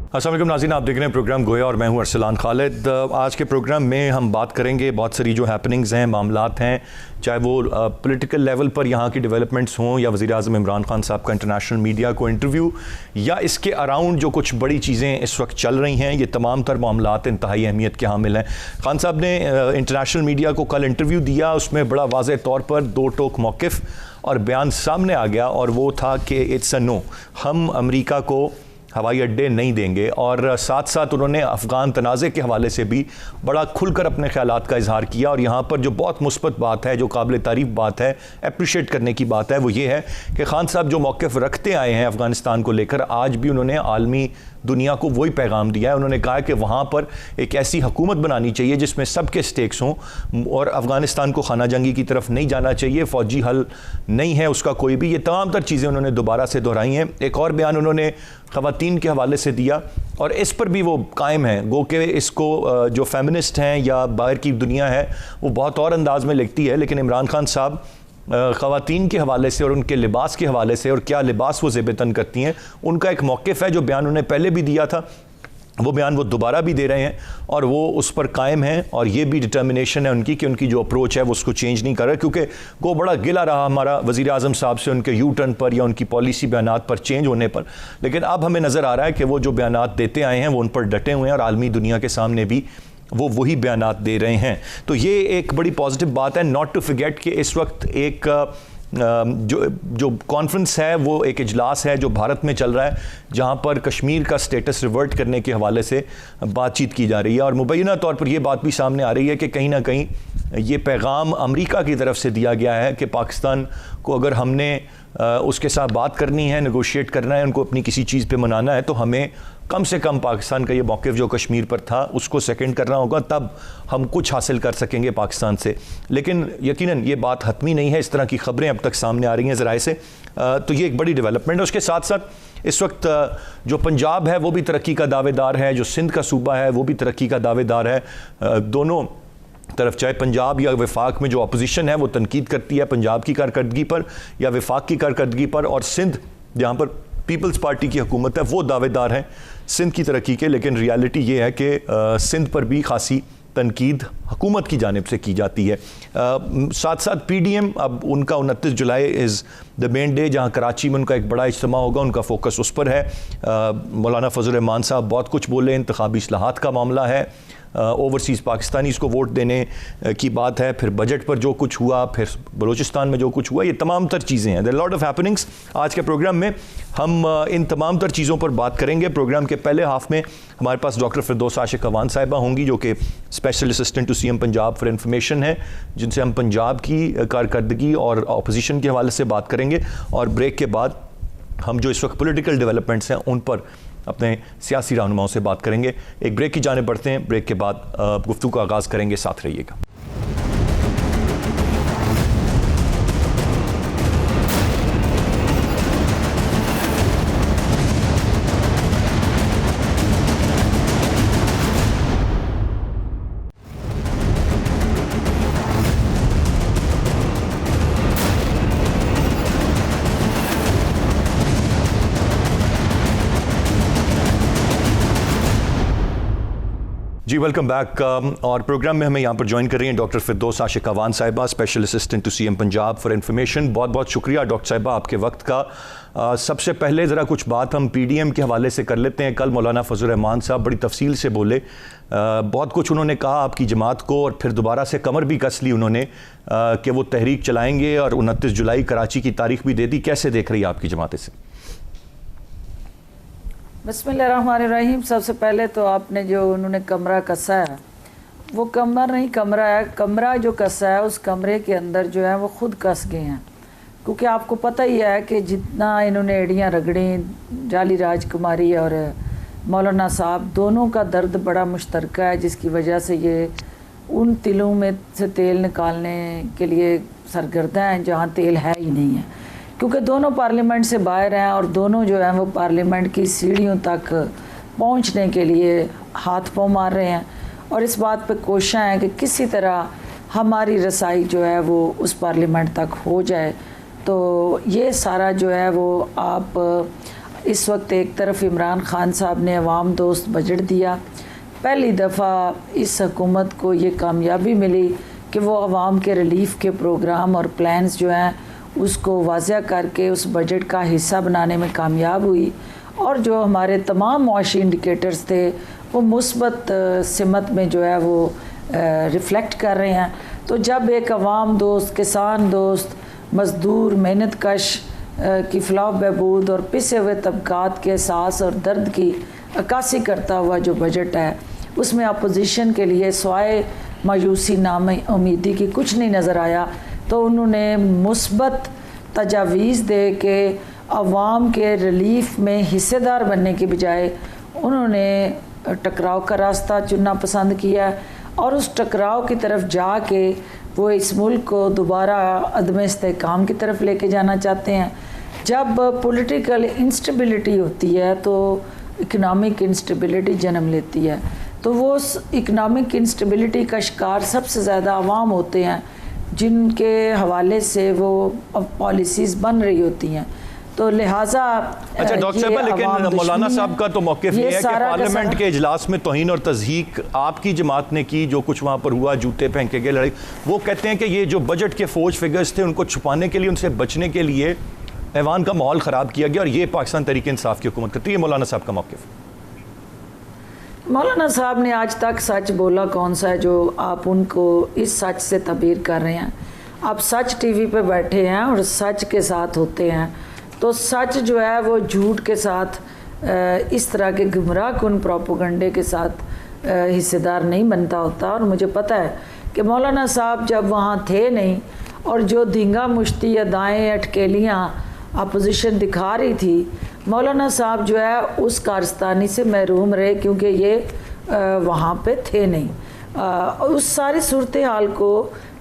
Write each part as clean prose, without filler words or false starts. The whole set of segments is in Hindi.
अस्सलाम वालेकुम नाज़रीन, आप देख रहे हैं प्रोग्राम गोया और मैं हूं अरसलान खालिद। आज के प्रोग्राम में हम बात करेंगे बहुत सारी जो हैपनिंग्स हैं, मामलात हैं, चाहे वो पॉलिटिकल लेवल पर यहाँ की डेवलपमेंट्स हों या वज़ीर-ए-आज़म इमरान खान साहब का इंटरनेशनल मीडिया को इंटरव्यू या इसके अराउंड जो कुछ बड़ी चीज़ें इस वक्त चल रही हैं। ये तमाम तर मामलात इंतहाई अहमियत के हामिल हैं। खान साहब ने इंटरनेशनल मीडिया को कल इंटरव्यू दिया, उसमें बड़ा वाज़ेह तौर पर दो टोक मौक़िफ़ और बयान सामने आ गया और वो था कि इट्स अ नो, हम अमेरिका को हवाई अड्डे नहीं देंगे। और साथ साथ उन्होंने अफ़गान तनाज़े के हवाले से भी बड़ा खुलकर अपने ख़यालात का इजहार किया। और यहाँ पर जो बहुत मुस्बत बात है, जो काबिल तारीफ़ बात है, अप्रिशिएट करने की बात है, वो ये है कि खान साहब जो मौक़िफ़ रखते आए हैं अफ़गानिस्तान को लेकर, आज भी उन्होंने आलमी दुनिया को वही पैगाम दिया है। उन्होंने कहा कि वहाँ पर एक ऐसी हुकूमत बनानी चाहिए जिसमें सबके स्टेक्स हों और अफ़गानिस्तान को खाना जंगी की तरफ नहीं जाना चाहिए, फ़ौजी हल नहीं है उसका कोई भी। ये तमाम तर चीज़ें उन्होंने दोबारा से दोहराई हैं। एक और बयान उन्होंने ख़वातीन के हवाले से दिया और इस पर भी वो कायम है, गो के इसको जो फेमिनिस्ट हैं या बाहर की दुनिया है वो बहुत और अंदाज में लिखती है, लेकिन इमरान खान साहब ख़वातीन के हवाले से और उनके लिबास के हवाले से और क्या लिबास वो ज़ेब-ए-तन करती हैं, उनका एक मौक़िफ़ है। जो बयान उन्होंने पहले भी दिया था वो बयान वो दोबारा भी दे रहे हैं और वो उस पर कायम हैं। और ये भी डिटर्मिनेशन है उनकी कि उनकी जो अप्रोच है वो उसको चेंज नहीं कर रहा, क्योंकि वो बड़ा गिला रहा हमारा वज़ीर-ए-आज़म साहब से उनके यू टर्न पर या उनकी पॉलिसी बयानात पर चेंज होने पर। लेकिन अब हमें नज़र आ रहा है कि वो जो बयानात देते आए हैं वो उन पर डटे हुए हैं और आलमी दुनिया के सामने भी वो वही बयानात दे रहे हैं। तो ये एक बड़ी पॉजिटिव बात है। नॉट टू फॉरगेट कि इस वक्त एक जो कॉन्फ्रेंस है वो एक इजलास है जो भारत में चल रहा है, जहाँ पर कश्मीर का स्टेटस रिवर्ट करने के हवाले से बातचीत की जा रही है। और मुबैना तौर पर यह बात भी सामने आ रही है कि कहीं ना कहीं ये पैगाम अमेरिका की तरफ से दिया गया है कि पाकिस्तान को अगर हमने उसके साथ बात करनी है, नेगोशिएट करना है, उनको अपनी किसी चीज़ पे मनाना है, तो हमें कम से कम पाकिस्तान का ये मौक़िफ़ जो कश्मीर पर था उसको सेकंड करना होगा, तब हम कुछ हासिल कर सकेंगे पाकिस्तान से। लेकिन यकीनन ये बात हतमी नहीं है, इस तरह की ख़बरें अब तक सामने आ रही हैं ज़राए से। तो ये एक बड़ी डेवलपमेंट है। उसके साथ साथ इस वक्त जो पंजाब है वो भी तरक्की का दावेदार है, जो सिंध का सूबा है वो भी तरक्की का दावेदार है। दोनों तरफ, चाहे पंजाब या वफाक में जो अपोजिशन है वो तनकीद करती है पंजाब की कारकर्दगी पर या वफाक की कारकर्दगी पर, और सिंध जहाँ पर पीपल्स पार्टी की हुकूमत है वो दावेदार हैं सिंध की तरक्की के। लेकिन रियलिटी ये है कि सिंध पर भी खासी तनकीद हुकूमत की जानिब से की जाती है। साथ साथ PDM, अब उनका 29 जुलाई इज़ द मेन डे, जहाँ कराची में उनका एक बड़ा इज्तिमा होगा, उनका फोकस उस पर है। मौलाना फजल रहमान साहब बहुत कुछ बोले, इंतखाबी इस्लाहात का मामला है, ओवरसीज़ पाकिस्तानीज़ को वोट देने की बात है, फिर बजट पर जो कुछ हुआ, फिर बलूचिस्तान में जो कुछ हुआ, ये तमाम तर चीज़ें हैं। There lot of happenings. आज के प्रोग्राम में हम इन तमाम तर चीज़ों पर बात करेंगे। प्रोग्राम के पहले हाफ में हमारे पास डॉक्टर फिरदौस आशिक अवान साहिबा होंगी, जो कि special assistant to CM Punjab for information है, जिनसे हम पंजाब की कारकर्दगी और अपोजिशन के हवाले से बात करेंगे। और ब्रेक के बाद हम जो इस वक्त पॉलिटिकल डेवलपमेंट्स हैं उन पर अपने सियासी रहनुमाओं से बात करेंगे। एक ब्रेक की जाने बढ़ते हैं, ब्रेक के बाद गुफ्तगू का आगाज़ करेंगे, साथ रहिएगा। जी वेलकम बैक। और प्रोग्राम में हमें यहाँ पर ज्वाइन कर रही हैं डॉक्टर फिरदौस आशिक अवान साहिबा, special assistant to CM Punjab for information. बहुत बहुत शुक्रिया डॉक्टर साहिबा आपके वक्त का। सबसे पहले ज़रा कुछ बात हम PDM के हवाले से कर लेते हैं। कल मौलाना फजल रहमान साहब बड़ी तफसील से बोले, बहुत कुछ उन्होंने कहा आपकी जमात को, और फिर दोबारा से कमर भी कस ली उन्होंने कि वो तहरीक चलाएँगे और 29 जुलाई कराची की तारीख भी दे दी। कैसे देख रही है आपकी जमात से? बिस्मिल्लाहिर्रहमानिर्रहीम। सबसे पहले तो आपने जो उन्होंने कमरा कसा है वो कमर नहीं, कमरा है। कमरा जो कसा है उस कमरे के अंदर जो है वो खुद कस गए हैं, क्योंकि आपको पता ही है कि जितना इन्होंने एड़ियाँ रगड़ी, जाली राजकुमारी और मौलाना साहब, दोनों का दर्द बड़ा मुश्तरका है, जिसकी वजह से ये उन तिलों में से तेल निकालने के लिए सरगर्दा हैं जहाँ तेल है ही नहीं है, क्योंकि दोनों पार्लियामेंट से बाहर हैं और दोनों जो हैं वो पार्लियामेंट की सीढ़ियों तक पहुंचने के लिए हाथ पांव मार रहे हैं और इस बात पे कोशिश है कि किसी तरह हमारी रसाई जो है वो उस पार्लियामेंट तक हो जाए। तो ये सारा जो है वो आप इस वक्त एक तरफ इमरान खान साहब ने अवाम दोस्त बजट दिया, पहली दफ़ा इस हुकूमत को ये कामयाबी मिली कि वो अवाम के रिलीफ़ के प्रोग्राम और प्लान्स जो हैं उसको वाज़ह करके उस बजट का हिस्सा बनाने में कामयाब हुई, और जो हमारे तमाम मुआशी इंडिकेटर्स थे वो मुस्बत सिमत में जो है वो रिफ़्लेक्ट कर रहे हैं। तो जब एक अवाम दोस्त, किसान दोस्त, मज़दूर, मेहनत कश की फलाह बहबूद और पिसे हुए तबकात के एहसास और दर्द की अक्कासी करता हुआ जो बजट है उसमें अपोजिशन के लिए स्वाए मायूसी नाम उम्मीदी की कुछ नहीं नज़र आया, तो उन्होंने मुस्बत तजावीज़ दे के अवाम के रिलीफ़ में हिस्सेदार बनने के बजाय उन्होंने टकराव का रास्ता चुनना पसंद किया, और उस टकराव की तरफ जाके वो इस मुल्क को दोबारा अदम इस्तेहकाम की तरफ लेके जाना चाहते हैं। जब पॉलिटिकल इंस्टेबिलिटी होती है तो इकनॉमिक इंस्टेबिलिटी जन्म लेती है, तो वो इकनॉमिक इंस्टेबिलिटी का शिकार सबसे ज़्यादा अवाम होते हैं जिनके हवाले से वो पॉलिसीज़ बन रही होती हैं। तो लिहाजा अच्छा डॉक्टर साहब, लेकिन मौलाना साहब का तो मौक़िफ़ ये है कि पार्लियामेंट के इजलास में तौहीन और तज़हीक आपकी जमात ने की, जो कुछ वहाँ पर हुआ, जूते फेंके गए, लड़ाई, वो कहते हैं कि ये जो बजट के फौज फिगर्स थे उनको छुपाने के लिए, उनसे बचने के लिए ऐवान का माहौल ख़राब किया गया, और ये पाकिस्तान तहरीक इंसाफ की हुकूमत करती है। मौलाना साहब का मौक़िफ़? मौलाना साहब ने आज तक सच बोला कौन सा है जो आप उनको इस सच से तबीर कर रहे हैं? आप सच टीवी पे बैठे हैं और सच के साथ होते हैं, तो सच जो है वो झूठ के साथ इस तरह के गुमराह कुन प्रोपोगंडे के साथ हिस्सेदार नहीं बनता होता। और मुझे पता है कि मौलाना साहब जब वहाँ थे नहीं, और जो धींगा मुश्ती अदाएँ अटकेलियाँ अपोजिशन दिखा रही थी, मौलाना साहब जो है उस कारस्तानी से महरूम रहे क्योंकि ये वहाँ पे थे नहीं। उस सारी सूरत हाल को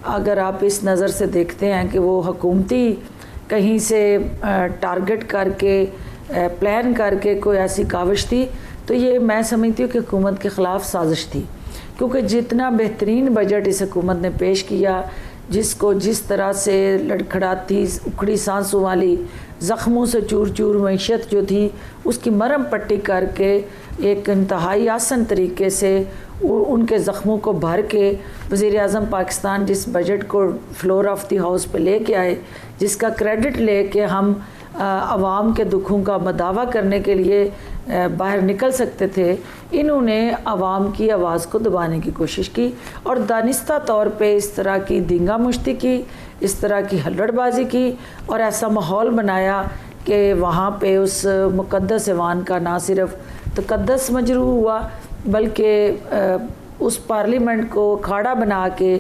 अगर आप इस नज़र से देखते हैं कि वो हुकूमती कहीं से टारगेट करके प्लान करके कोई ऐसी काविश थी, तो ये मैं समझती हूँ कि हुकूमत के ख़िलाफ़ साजिश थी, क्योंकि जितना बेहतरीन बजट इस हुकूमत ने पेश किया, जिसको जिस तरह से लड़खड़ाती उखड़ी सांसों वाली ज़ख्मों से चूर चूर मैशत जो थी उसकी मरहम पट्टी करके एक इंतहाई आसान तरीके से उनके ज़ख्मों को भर के वज़ीर आज़म पाकिस्तान जिस बजट को फ्लोर ऑफ द हाउस पे लेके आए, जिसका क्रेडिट लेके हम आवाम के दुखों का मदावा करने के लिए बाहर निकल सकते थे, इन्होंने आवाम की आवाज़ को दबाने की कोशिश की और दानिस्ता तौर पे इस तरह की दींगा मुश्ती की, इस तरह की हल्लड़बाजी की और ऐसा माहौल बनाया कि वहाँ पे उस मुक़द्दस ऐवान का ना सिर्फ तक़द्दुस मजरू हुआ बल्कि उस पार्लियामेंट को खाड़ा बना के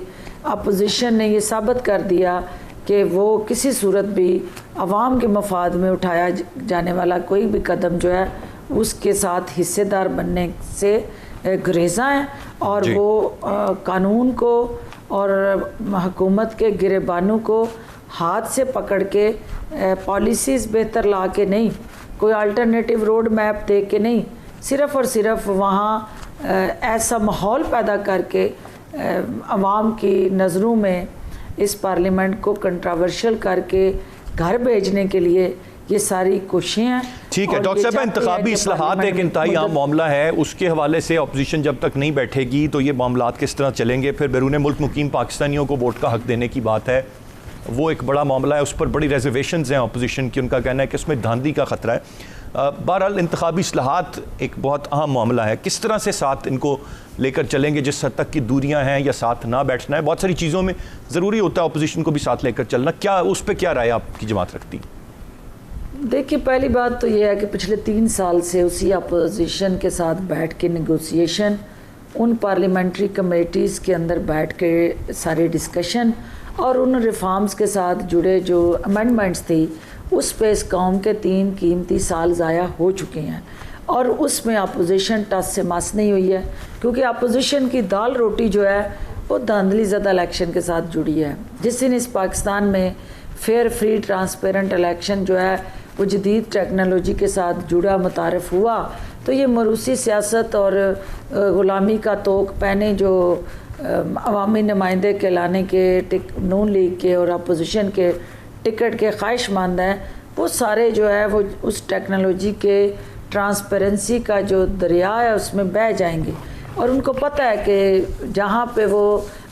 अपोजिशन ने ये साबित कर दिया कि वो किसी सूरत भी आवाम के मफाद में उठाया जाने वाला कोई भी कदम जो है उसके साथ हिस्सेदार बनने से गुरेज़ा हैं, और वो कानून को और हुकूमत के गिरेबानों को हाथ से पकड़ के पॉलिसीज़ बेहतर ला के नहीं, कोई अल्टरनेटिव रोड मैप दे के नहीं, सिर्फ़ और सिर्फ वहाँ ऐसा माहौल पैदा करके आवाम की नज़रों में इस पार्लियामेंट को कंट्रोवर्शियल करके घर भेजने के लिए ये सारी कोशिशें हैं। ठीक है डॉक्टर साहब, इंतखाबी इस्लाहात एक इंतहाई आम मामला है, उसके हवाले से अपोजिशन जब तक नहीं बैठेगी तो ये मामलात किस तरह चलेंगे। फिर बैरून मुल्क मुकीम पाकिस्तानियों को वोट का हक देने की बात है, वो एक बड़ा मामला है, उस पर बड़ी रिजर्वेशंस हैं अपोजिशन की, उनका कहना है कि उसमें धांधली का ख़तरा है। बहरहाल इंतखाबी इस्लाहात एक बहुत अहम मामला है, किस तरह से साथ इनको लेकर चलेंगे, जिस हद तक की दूरियां हैं या साथ ना बैठना है, बहुत सारी चीज़ों में ज़रूरी होता है अपोजिशन को भी साथ लेकर चलना, क्या उस पर क्या राय आपकी जमात रखती? देखिए, पहली बात तो ये है कि पिछले 3 साल से उसी अपोजिशन के साथ बैठ के नेगोशिएशन, उन पार्लियामेंट्री कमेटीज़ के अंदर बैठ के सारे डिस्कशन और उन रिफॉर्म्स के साथ जुड़े जो अमेंडमेंट्स थी, उस पे इस कौम के 3 कीमती साल ज़ाया हो चुके हैं और उसमें अपोजिशन टस से मस नहीं हुई है, क्योंकि अपोजिशन की दाल रोटी जो है वो धांधली ज़दा इलेक्शन के साथ जुड़ी है। जिस दिन इस पाकिस्तान में फेयर फ्री ट्रांसपेरेंट इलेक्शन जो है वो जदीद टेक्नोलॉजी के साथ जुड़ा मुतारफ़ हुआ, तो ये मरूसी सियासत और ग़ुलामी का तोक पहने जो अवामी नुमाइंदे कहलाने के नून लीग के और अपोजिशन के टिकट के ख्वाहिशमंद हैं, वो सारे जो है वो उस टेक्नोलॉजी के ट्रांसपेरेंसी का जो दरिया है उसमें बह जाएंगे। और उनको पता है कि जहाँ पे वो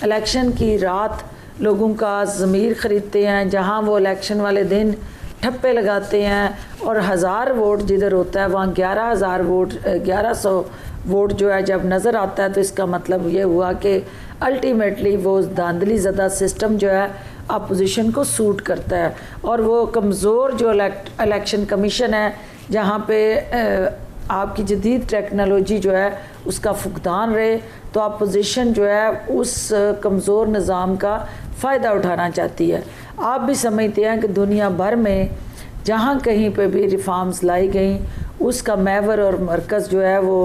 इलेक्शन की रात लोगों का ज़मीर ख़रीदते हैं, जहाँ वो इलेक्शन वाले दिन ठप्पे लगाते हैं और 1000 वोट जिधर होता है वहाँ 11,000 वोट 1100 वोट जो है जब नज़र आता है, तो इसका मतलब ये हुआ कि अल्टीमेटली वो धांधली ज़दा सिस्टम जो है अपोजिशन को सूट करता है। और वो कमज़ोर जो इलेक्शन कमीशन है जहाँ पे आपकी जदीद टेक्नोलॉजी जो है उसका फुकदान रहे, तो अपोजिशन जो है उस कमज़ोर निज़ाम का फ़ायदा उठाना चाहती है। आप भी समझते हैं कि दुनिया भर में जहाँ कहीं पे भी रिफॉर्म्स लाई गई उसका महवर और मरकज़ जो है वो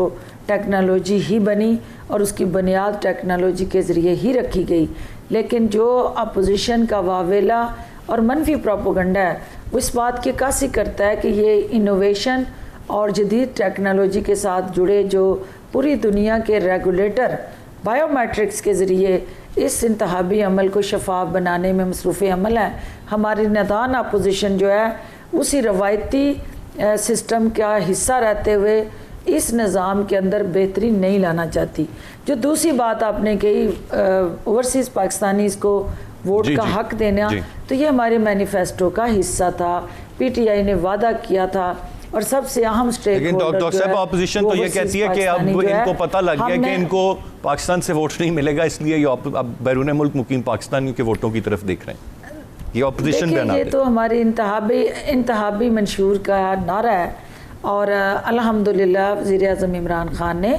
टेक्नोलॉजी ही बनी और उसकी बुनियाद टेक्नोलॉजी के ज़रिए ही रखी गई। लेकिन जो अपोजिशन का वावेला और मनफी प्रोपोगंडा है वो इस बात की अक्कासी करता है कि ये इनोवेशन और जदीद टेक्नोलॉजी के साथ जुड़े जो पूरी दुनिया के रेगुलेटर बायोमेट्रिक्स के ज़रिए इस इंतहाबी अमल को शफाफ बनाने में मसरूफ़ अमल है। हमारी नादान अपोजिशन जो है उसी रवायती सिस्टम का हिस्सा रहते हुए इस निज़ाम के अंदर बेहतरी नहीं लाना चाहती। जो दूसरी बात आपने कही ओवरसीज़ पाकिस्तानीज़ को वोट का हक देना, तो ये हमारे मैनिफेस्टो का हिस्सा था। पीटीआई ने वादा किया था और सबसे अहम स्टेक होल्डर डॉक्टर साहब अपोजिशन तो ये कहती है कि अब इनको पता लग गया कि इनको पाकिस्तान से वोट नहीं मिलेगा, इसलिए ये अब बैरून मुल्क मुकीम पाकिस्तानियों के वोटों की तरफ देख रहे हैं। ये अपोजिशन बना ये तो हमारी इंतहाबी मंशूर का नारा है। और अल्हम्दुलिल्लाह वज़ीर-ए-आज़म इमरान खान ने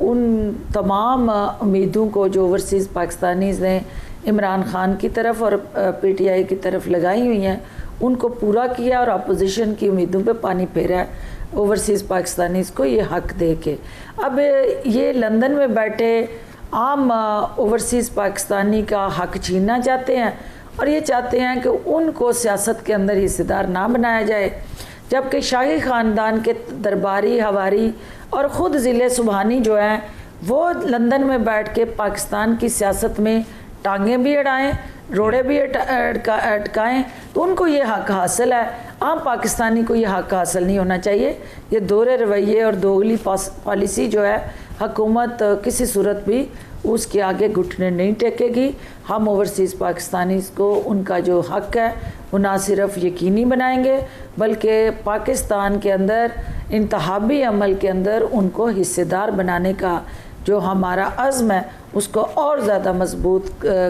उन तमाम उम्मीदों को जो ओवरसीज़ पाकिस्तानीज़ ने इमरान खान की तरफ और पीटीआई की तरफ लगाई हुई हैं उनको पूरा किया और अपोजिशन की उम्मीदों पे पानी फेरा है ओवरसीज़ पाकिस्तानीज़ को ये हक दे के। अब ये लंदन में बैठे आम ओवरसीज़ पाकिस्तानी का हक छीनना चाहते हैं और ये चाहते हैं कि उनको सियासत के अंदर हिस्सेदार ना बनाया जाए, जबकि शाही ख़ानदान के दरबारी हवारी और ख़ुद ज़िले सुबहानी जो हैं वो लंदन में बैठ के पाकिस्तान की सियासत में टांगें भी अड़ाएँ, रोड़े भी अटकाएँ, तो उनको ये हक हासिल है। आम पाकिस्तानी को ये हक हासिल नहीं होना चाहिए। ये दोहरे रवैये और दोगली पॉलिसी जो है हुकूमत किसी सूरत भी उसके आगे घुटने नहीं टेकेगी। हम ओवरसीज़ पाकिस्तानी को उनका जो हक है वो ना सिर्फ यकीनी बनाएंगे बल्कि पाकिस्तान के अंदर इंतहाबी अमल के अंदर उनको हिस्सेदार बनाने का जो हमारा अज़्म है उसको और ज़्यादा मजबूत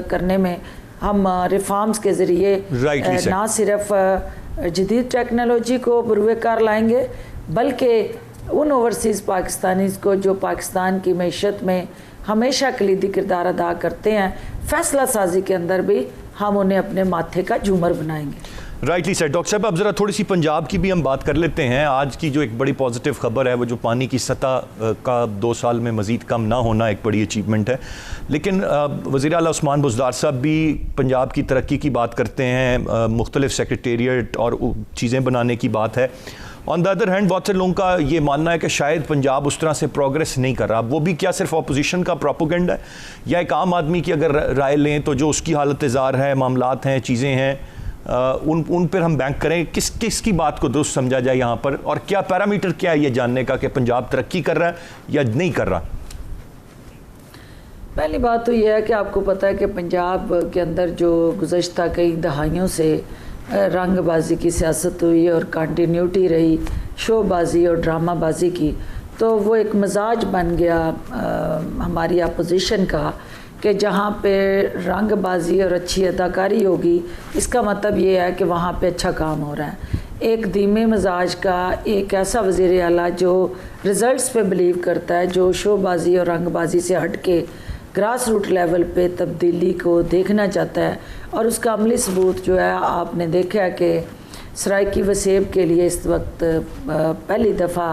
करने में हम रिफॉर्म्स के ज़रिए ना सिर्फ जदीद टेक्नोलॉजी को बुरुएकार लाएंगे बल्कि उन ओवरसीज़ पाकिस्तानीज़ को जो पाकिस्तान की मैशत में हमेशा कलीदी किरदार अदा करते हैं, फ़ैसला साजी के अंदर भी हम उन्हें अपने माथे का झूमर बनाएंगे। Rightly sir. डॉक्टर साहब अब ज़रा थोड़ी सी पंजाब की भी हम बात कर लेते हैं। आज की जो एक बड़ी पॉजिटिव खबर है वो जो पानी की सतह का 2 साल में मज़ीद कम ना होना एक बड़ी अचीवमेंट है। लेकिन वज़ीर आला उस्मान बुज़दार साहब भी पंजाब की तरक्की की बात करते हैं, मुख्तलिफ सेक्रेटेरिएट और चीज़ें बनाने की बात है। ऑन द अदर हैंड बहुत से लोगों का ये मानना है कि शायद पंजाब उस तरह से प्रोग्रेस नहीं कर रहा। वो भी क्या सिर्फ अपोजिशन का प्रोपोगेंडा है या एक आम आदमी की अगर राय लें तो जो उसकी हालत ज़ार है, मामलात हैं, चीज़ें हैं, उन पर हम बैंक करें? किस की बात को दुरुस्त समझा जाए यहाँ पर, और क्या पैरामीटर क्या है ये जानने का कि पंजाब तरक्की कर रहा है या नहीं कर रहा? पहली बात तो यह है कि आपको पता है कि पंजाब के अंदर जो गुज़श्ता कई दहाइयों से रंगबाजी की सियासत हुई और कंटिन्यूटी रही शोबाजी और ड्रामाबाजी की, तो वो एक मजाज बन गया हमारी अपोजिशन का कि जहाँ पे रंगबाजी और अच्छी अदाकारी होगी इसका मतलब ये है कि वहाँ पे अच्छा काम हो रहा है। एक धीमे मिजाज का एक ऐसा वज़ीर आला जो रिज़ल्ट्स पे बिलीव करता है, जो शोबाजी और रंगबाजी से हट के ग्रास रूट लेवल पे तब्दीली को देखना चाहता है, और उसका अमली सबूत जो है आपने देखा है कि सराइकी वसेब के लिए इस वक्त पहली दफ़ा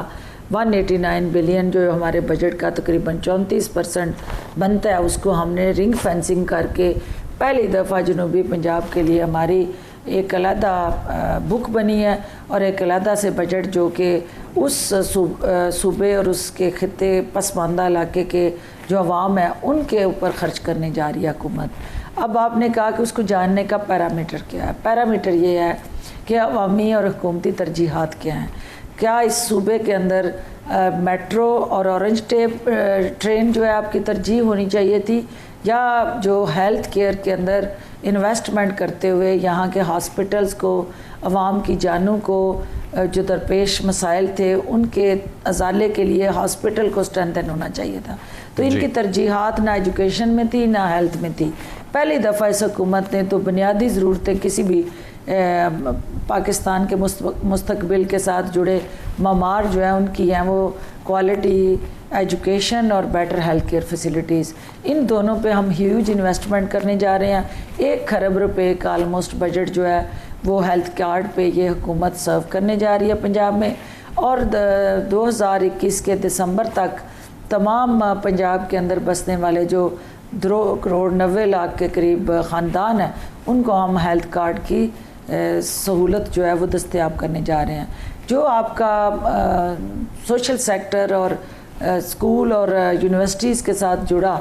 189 बिलियन जो हमारे बजट का तकरीबन 34% बनता है उसको हमने रिंग फेंसिंग करके पहली दफ़ा जनूबी पंजाब के लिए हमारी एक अलहदा बुक बनी है और एक अलहदा से बजट जो कि उस सूबे और उसके खिते पसमानदा इलाके के जो अवाम है उनके ऊपर ख़र्च करने जा रही है हुकूमत। अब आपने कहा कि उसको जानने का पैरामीटर क्या है। पैरामीटर ये है कि अवामी और हुकूमती तरजीहात क्या हैं। क्या इस सूबे के अंदर मेट्रो और ऑरेंज टेप ट्रेन जो है आपकी तरजीह होनी चाहिए थी, या जो हेल्थ केयर के अंदर इन्वेस्टमेंट करते हुए यहाँ के हॉस्पिटल्स को, अवाम की जानों को जो दरपेश मसाइल थे उनके अजाले के लिए हॉस्पिटल को स्ट्रेंथन होना चाहिए था। तो इनकी तरजीहात ना एजुकेशन में थी ना हेल्थ में थी। पहली दफ़ा इस हुकूमत ने तो बुनियादी ज़रूरतें किसी भी पाकिस्तान के मुस्तकबिल के साथ जुड़े ममार जो है उनकी हैं, वो क्वालिटी एजुकेशन और बेटर हेल्थ केयर फैसिलिटीज़, इन दोनों पे हम ह्यूज इन्वेस्टमेंट करने जा रहे हैं। 1 खरब रुपए का ऑलमोस्ट बजट जो है वो हेल्थ कार्ड पे ये हुकूमत सर्व करने जा रही है पंजाब में। और 2021 के दिसंबर तक तमाम पंजाब के अंदर बसने वाले जो 2 करोड़ 90 लाख के करीब ख़ानदान हैं उनको हम हेल्थ कार्ड की सहूलत जो है वो दस्तयाब करने जा रहे हैं। जो आपका सोशल सेक्टर और स्कूल और यूनिवर्सिटीज़ के साथ जुड़ा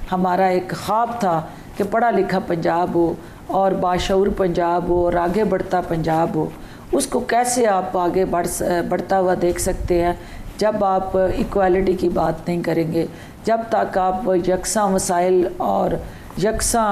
हमारा एक ख्वाब था कि पढ़ा लिखा पंजाब हो और बाशऊर पंजाब हो और आगे बढ़ता पंजाब हो, उसको कैसे आप आगे बढ़ता हुआ देख सकते हैं जब आप इक्वालिटी की बात नहीं करेंगे, जब तक आप यकसा वसाइल और यकसा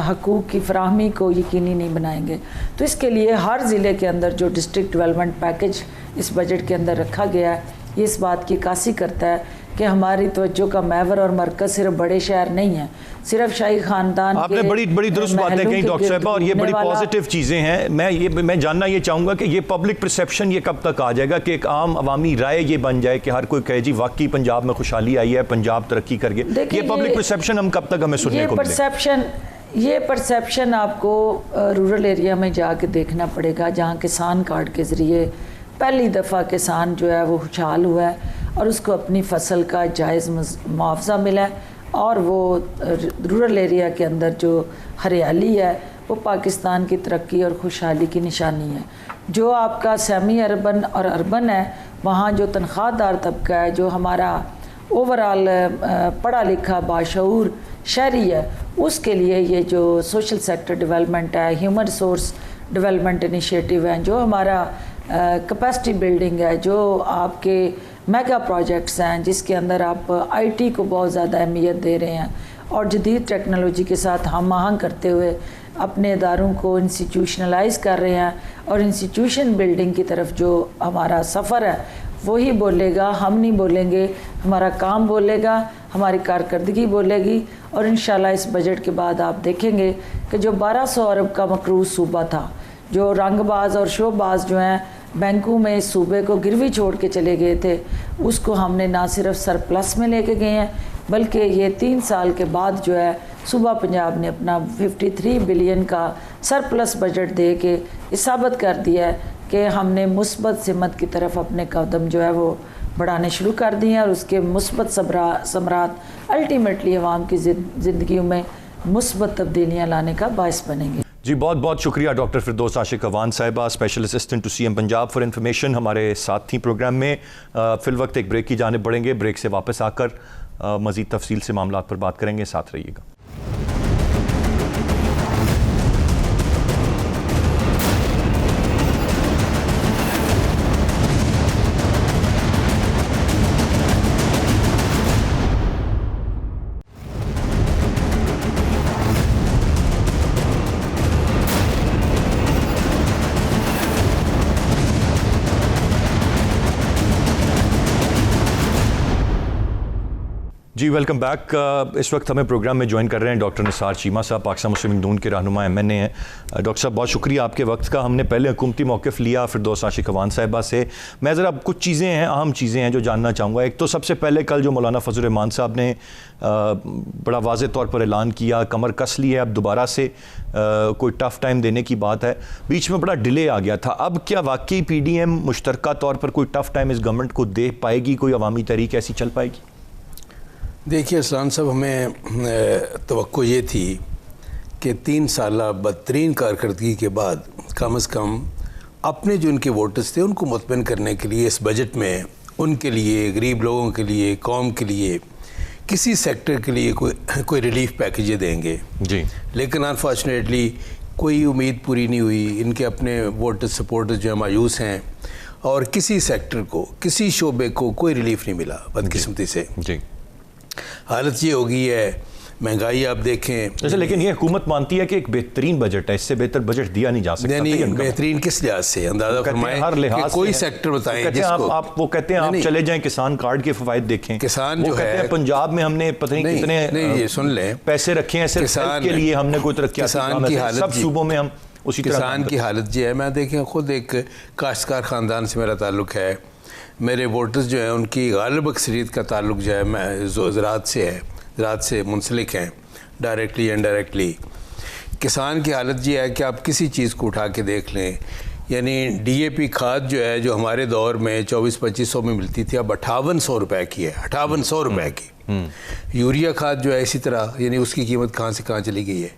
हकूक़ की फराहमी को यकीनी नहीं बनाएंगे। तो इसके लिए हर ज़िले के अंदर जो डिस्ट्रिक्ट डेवलपमेंट पैकेज इस बजट के अंदर रखा गया है, ये इस बात की कासी करता है कि हमारी तवज्जो का महवर और मरकज़ सिर्फ बड़े शहर नहीं है, सिर्फ शाही ख़ानदान। आपने बड़ी दुरुस्त बातें कही डॉक्टर साहबा, और ये बड़ी पॉजिटिव चीज़ें हैं। मैं जानना ये चाहूँगा कि ये पब्लिक परसेप्शन ये कब तक आ जाएगा कि एक आम अवामी राय ये बन जाए कि हर कोई कहे जी वाकई पंजाब में खुशहाली आई है, पंजाब तरक्की कर गया। ये पब्लिक परसेप्शन हम कब तक हमें सुनने को मिलेगा? ये परसेप्शन आपको रूरल एरिया में जाके देखना पड़ेगा, जहाँ किसान कार्ड के ज़रिए पहली दफ़ा किसान जो है वो खुशहाल हुआ है और उसको अपनी फसल का जायज़ मुआवजा मिला है। और वो रूरल एरिया के अंदर जो हरियाली है वो पाकिस्तान की तरक्की और खुशहाली की निशानी है। जो आपका सेमी अर्बन और अर्बन है, वहाँ जो तनख्वाहदार तबका है, जो हमारा ओवरऑल पढ़ा लिखा बाशऊर शहरी है, उसके लिए ये जो सोशल सेक्टर डेवलपमेंट है, ह्यूमन रिसोर्स डेवलपमेंट इनिशिएटिव है, जो हमारा कैपेसिटी बिल्डिंग है, जो आपके मेगा प्रोजेक्ट्स हैं जिसके अंदर आप आईटी को बहुत ज़्यादा अहमियत दे रहे हैं और जदीद टेक्नोलॉजी के साथ हम आहंग करते हुए अपने इदारों को इंस्टीट्यूशनलाइज कर रहे हैं, और इंस्टीट्यूशन बिल्डिंग की तरफ जो हमारा सफ़र है वही बोलेगा, हम नहीं बोलेंगे, हमारा काम बोलेगा, हमारी कारकर्दगी बोलेगी। और इंशाल्लाह इस बजट के बाद आप देखेंगे कि जो 1200 अरब का मकरूज़ सूबा था, जो रंगबाज और शोबाज जो हैं बैंकों में इस सूबे को गिरवी छोड़ के चले गए थे, उसको हमने ना सिर्फ सरप्लस में लेके गए हैं, बल्कि ये 3 साल के बाद जो है सूबा पंजाब ने अपना 53 बिलियन का सरप्लस बजट दे के ये साबित कर दिया है कि हमने मुस्बत सिमत की तरफ अपने कदम जो है वो बढ़ाने शुरू कर दिए हैं, और उसके मुस्बत समरात अल्टीमेटली अवाम की ज़िंदगियों में मुस्बत तब्दीलियाँ लाने का बायस बनेंगे। जी बहुत बहुत शुक्रिया डॉक्टर फिरदौस आशिक अवान साहिबा, special assistant to CM Punjab for information, हमारे साथ थी प्रोग्राम में। फिल वक्त एक ब्रेक की जानिब बढ़ेंगे। ब्रेक से वापस आकर मज़ीद तफसील से मामलात पर बात करेंगे, साथ रहिएगा। जी वेलकम बैक। इस वक्त हमें प्रोग्राम में ज्वाइन कर रहे हैं डॉक्टर निसार चीमा साहब, पाकिस्तान मुस्लिम नून के रहनुमा MNA हैं। डॉक्टर साहब बहुत शुक्रिया आपके वक्त का। हमने पहले हुकूमती मौक़िफ़ लिया फिरदौस आशिक अवान साहिबा से। मैं ज़रा कुछ चीज़ें हैं, अहम चीज़ें हैं जो जानना चाहूँगा। एक तो सबसे पहले कल जो मौलाना फजल रहमान साहब ने बड़ा वाज़े तौर पर ऐलान किया, कमर कस ली है अब दोबारा से कोई टफ़ टाइम देने की बात है, बीच में बड़ा डिले आ गया था। अब क्या वाकई PDM मुश्तरका तौर पर कोई टफ़ टाइम इस गवर्नमेंट को दे पाएगी? कोई अवामी तहरीक ऐसी चल पाएगी? देखिए असलान साहब, हमें तवक्को ये थी कि 3 साल बदतरीन कारकर्दगी के बाद कम से कम अपने जो उनके वोटर्स थे उनको मुतमईन करने के लिए इस बजट में उनके लिए, गरीब लोगों के लिए, कौम के लिए, किसी सेक्टर के लिए कोई रिलीफ पैकेज देंगे जी। लेकिन अनफॉर्चुनेटली कोई उम्मीद पूरी नहीं हुई, इनके अपने वोटर सपोर्टर्स जो है मायूस हैं, और किसी सेक्टर को, किसी शोबे को कोई रिलीफ नहीं मिला बदकिस्मती से। जी, हालत ये हो गई है, महंगाई आप देखें। जैसे लेकिन ये हुकूमत मानती है कि एक बेहतरीन बजट है, इससे बेहतर बजट दिया नहीं जा सकता। नहीं, बेहतरीन किस लिहाज से? अंदाजा फरमाएं, हर लिहाज कोई सेक्टर बताएं जिसको आप वो कहते हैं आप चले जाएं किसान कार्ड के फवायद देखें। किसान जो है पंजाब में हमने पता नहीं कितने ये सुन लें पैसे रखे हैं सिर्फ के लिए, हमने कोई तरक्की किसान की हालत, सब सूबों में हम उसी तरह किसान की हालत जो है, मैं देखें खुद एक काश्तकार ख़ानदान से मेरा ताल्लुक़ है, मेरे वोटर्स जो हैं उनकी गालिब अक्सरियत का ताल्लुक़ जो है मैं ज़राअत से है, ज़राअत से मुंसलिक हैं डायरेक्टली इनडायरेक्टली। किसान की हालत ये है कि आप किसी चीज़ को उठा के देख लें, यानी DAP खाद जो है, जो हमारे दौर में 2400-2500 में मिलती थी, अब 5800 रुपए की है, 5800 रुपए की। यूरिया खाद जो है इसी तरह, यानी उसकी कीमत कहाँ से कहाँ चली गई है।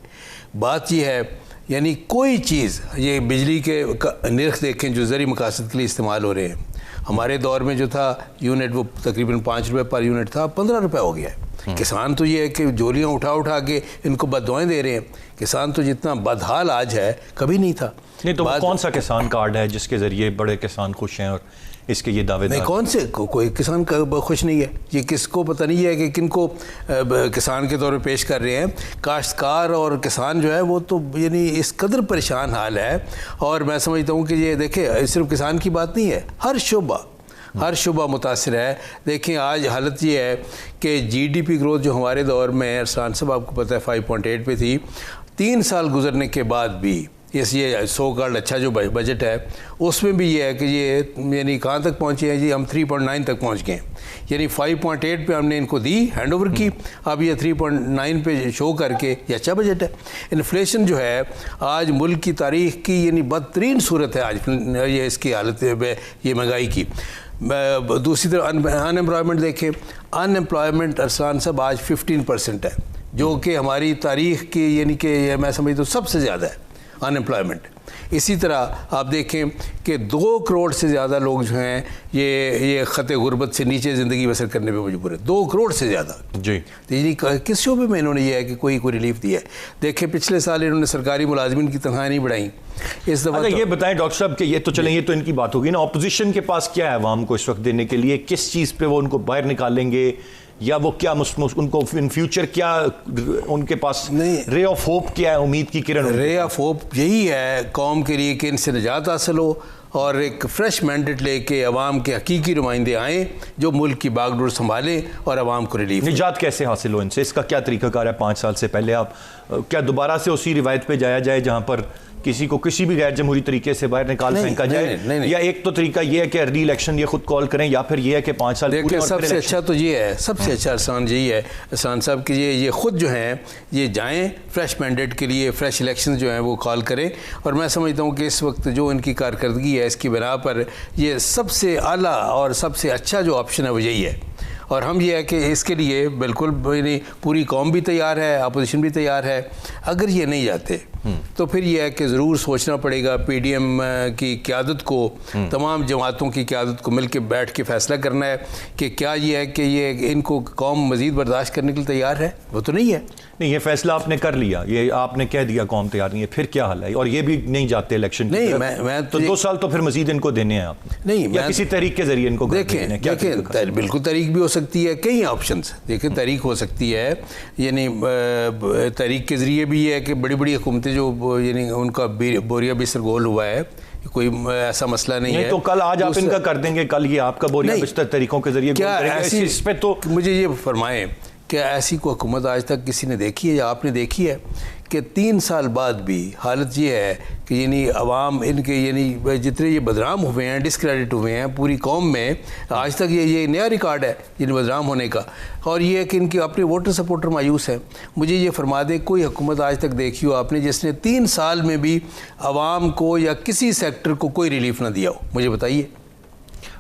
बात यह है, यानी कोई चीज़, ये बिजली के निर्ख देखें जो ज़री मकासद के लिए इस्तेमाल हो रहे हैं, हमारे दौर में जो था यूनिट वो तकरीबन 5 रुपये पर यूनिट था, 15 रुपये हो गया है। किसान तो ये है कि जोलियाँ उठा उठा के इनको बददुआएं दे रहे हैं। किसान तो जितना बदहाल आज है कभी नहीं था। नहीं तो कौन सा किसान कार्ड है जिसके ज़रिए बड़े किसान खुश हैं और इसके ये दावे? नहीं, कौन से कोई किसान खुश नहीं है। ये किसको पता नहीं है कि किनको किसान के तौर पे पेश कर रहे हैं। काश्तकार और किसान जो है वो तो यानी इस कदर परेशान हाल है। और मैं समझता हूँ कि ये देखें, सिर्फ किसान की बात नहीं है, हर शुबा मुतासिर है। देखिए आज हालत ये है कि GDP ग्रोथ जो हमारे दौर में अरसलान साहब आपको पता है 5.8 पे थी, 3 साल गुजरने के बाद भी ये सो कॉल्ड अच्छा जो बजट है उसमें भी ये है कि ये यानी कहाँ तक पहुँचे हैं जी, हम 3.9 तक पहुँच गए। यानी 5.8 पे हमने इनको दी हैंड ओवर की, अब ये 3.9 पे शो करके ये अच्छा बजट है। इन्फ्लेशन जो है आज मुल्क की तारीख की यानी बदतरीन सूरत है आज ये इसकी हालत है, ये महंगाई की। दूसरी तरफ अनएम्प्लॉयमेंट देखें, अनएम्प्लॉयमेंट अरसलान साहब आज 15% है, जो कि हमारी तारीख की यानी कि मैं समझता हूँ सबसे ज़्यादा है अनएम्प्लॉयमेंट। इसी तरह आप देखें कि 2 करोड़ से ज़्यादा लोग जो हैं ये ख़त गुर्बत से नीचे ज़िंदगी बसर करने पे मजबूर है, 2 करोड़ से ज़्यादा जी। तो यानी किस शोबे में इन्होंने ये है कि कोई रिलीफ दिया है? देखें पिछले साल इन्होंने सरकारी मुलाजमिन की तनख्वाहें नहीं बढ़ाई, इस दफ़ा ये बताएं डॉक्टर साहब कि ये तो चलें, ये तो इनकी बात होगी ना, अपोजिशन के पास क्या है आवाम को इस वक्त देने के लिए? किस चीज़ पे वो उनको बाहर निकालेंगे, या वो क्या उनको इन फ्यूचर क्या उनके पास रे ऑफ होप क्या है, उम्मीद की किरण? रे ऑफ होप यही है कौम के लिए कि इनसे निजात हासिल हो और एक फ्रेश मैंडेट लेके अवाम के हकीकी नुमाइंदे आएँ जो मुल्क की बागडोर संभालें और अवाम को रिलीफ। निजात कैसे हासिल हो इनसे? इसका क्या तरीकाकार है? 5 साल से पहले आप क्या दोबारा से उसी रिवायत पे जाया जाए जहाँ पर किसी को किसी भी गैर जमहूरी तरीके से बाहर निकाल फेंका जाए? नहीं। या एक तो तरीका ये है कि अर्ली इलेक्शन ये खुद कॉल करें, या फिर ये है कि 5 साल देखिए सबसे अच्छा तो ये है, सबसे अच्छा आसान यही है आसान साहब कि ये खुद जो हैं ये जाएं फ्रेश मैंडेट के लिए, फ्रेश इलेक्शन जो हैं वो कॉल करें। और मैं समझता हूँ कि इस वक्त जो इनकी कारकर्दगी है इसकी बिना पर ये सबसे आला और सबसे अच्छा जो ऑप्शन है वो यही है। और हम ये है कि इसके लिए बिल्कुल पूरी कौम भी तैयार है, अपोजिशन भी तैयार है। अगर ये नहीं जाते तो फिर यह है कि ज़रूर सोचना पड़ेगा, PDM की क़यादत को, तमाम जमातों की क़यादत को मिल के बैठ के फ़ैसला करना है कि क्या ये है कि ये इनको कौम मज़ीद बर्दाश्त करने के लिए तैयार है? वो तो नहीं है। नहीं, ये फैसला आपने कर लिया, ये आपने कह दिया कौम तैयार नहीं है, फिर क्या हल है? और ये भी नहीं जाते इलेक्शन? नहीं, मैं तो 2 साल तो फिर मज़ीद इनको देने हैं आपने? नहीं, या किसी तहरीक के ज़रिए इनको देखें बिल्कुल तहरीक भी हो सकती है, कई ऑप्शन देखें तहरीक हो सकती है। यानी तहरीक के ज़रिए भी ये है कि बड़ी बड़ी हुकूमतें जो यानी उनका बोरिया बिस्तर गोल हुआ है, कोई ऐसा मसला नहीं है। तो कल आज आप इनका कर देंगे, कल ये आपका बोरिया बिस्तर तरीकों के जरिए क्या ऐसी इस पे तो मुझे ये फरमाएं, क्या ऐसी कोई हुकूमत आज तक किसी ने देखी है या आपने देखी है कि 3 साल बाद भी हालत ये है कि यानी अवाम इनके यानी जितने ये बदनाम हुए हैं, डिस्क्रेडिट हुए हैं पूरी कौम में, आज तक ये नया रिकॉर्ड है इन बदनाम होने का। और ये है कि इनके अपने वोटर सपोर्टर मायूस हैं। मुझे ये फरमा दें, कोई हुकूमत आज तक देखी हो आपने जिसने 3 साल में भी अवाम को या किसी सेक्टर को कोई रिलीफ ना दिया हो? मुझे बताइए।